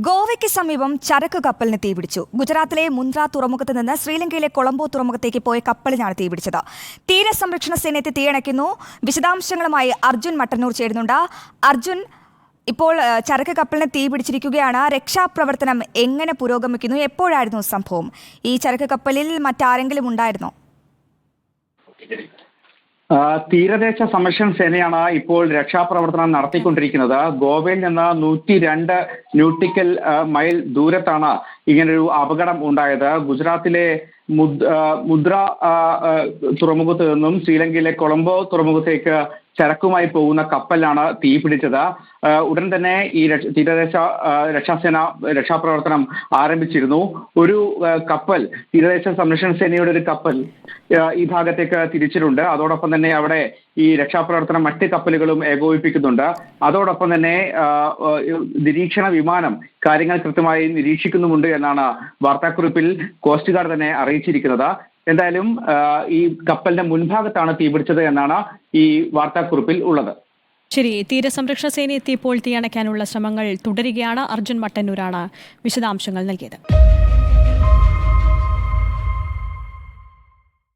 ഗോവയ്ക്ക് സമീപം ചരക്ക് കപ്പലിന് തീപിടിച്ചു. ഗുജറാത്തിലെ മുന്ദ്ര തുറമുഖത്ത് നിന്ന് ശ്രീലങ്കയിലെ കൊളംബോ തുറമുഖത്തേക്ക് പോയ കപ്പലിനാണ് തീപിടിച്ചത്. തീരസംരക്ഷണ സേന എത്തി തീയണയ്ക്കുന്നു. വിശദാംശങ്ങളുമായി അർജുൻ മട്ടന്നൂർ ചേരുന്നുണ്ട്. അർജുൻ, ഇപ്പോൾ ചരക്ക് കപ്പലിന് തീപിടിച്ചിരിക്കുകയാണ്. രക്ഷാപ്രവർത്തനം എങ്ങനെ പുരോഗമിക്കുന്നു? എപ്പോഴായിരുന്നു സംഭവം? ഈ ചരക്ക് കപ്പലിൽ മറ്റാരെങ്കിലും ഉണ്ടായിരുന്നോ? തീരദേശ സംരക്ഷണ സേനയാണ് ഇപ്പോൾ രക്ഷാപ്രവർത്തനം നടത്തിക്കൊണ്ടിരിക്കുന്നത്. ഗോവയിൽ നിന്ന് 102 ന്യൂട്ടിക്കൽ മൈൽ ദൂരത്താണ് ഇങ്ങനൊരു അപകടം ഉണ്ടായത്. ഗുജറാത്തിലെ മുദ്ര തുറമുഖത്ത് നിന്നും ശ്രീലങ്കയിലെ കൊളംബോ തുറമുഖത്തേക്ക് ചരക്കുമായി പോകുന്ന കപ്പലിലാണ് തീപിടിച്ചത്. ഉടൻ തന്നെ ഈ തീരദേശ രക്ഷാസേന രക്ഷാപ്രവർത്തനം ആരംഭിച്ചിരുന്നു. ഒരു കപ്പൽ, തീരദേശ സംരക്ഷണ സേനയുടെ ഒരു കപ്പൽ ഈ ഭാഗത്തേക്ക് തിരിച്ചിട്ടുണ്ട്. അതോടൊപ്പം തന്നെ അവിടെ ഈ രക്ഷാപ്രവർത്തനം മറ്റ് കപ്പലുകളും ഏകോപിപ്പിക്കുന്നുണ്ട്. അതോടൊപ്പം തന്നെ നിരീക്ഷണ വിമാനം കാര്യങ്ങൾ കൃത്യമായി നിരീക്ഷിക്കുന്നുമുണ്ട് എന്നാണ് വാർത്താക്കുറിപ്പിൽ കോസ്റ്റ് ഗാർഡ് തന്നെ അറിയിച്ചിരിക്കുന്നത്. എന്തായാലും ഈ കപ്പലിന്റെ മുൻഭാഗത്താണ് തീപിടിച്ചത് എന്നാണ് ഈ വാർത്താക്കുറിപ്പിൽ ഉള്ളത്. ശരി, തീരസംരക്ഷണ സേന എത്തിയപ്പോൾ തീയണയ്ക്കാനുള്ള ശ്രമങ്ങൾ തുടരുകയാണ്. അർജുൻ മട്ടന്നൂരാണ് വിശദാംശങ്ങൾ നൽകിയത്.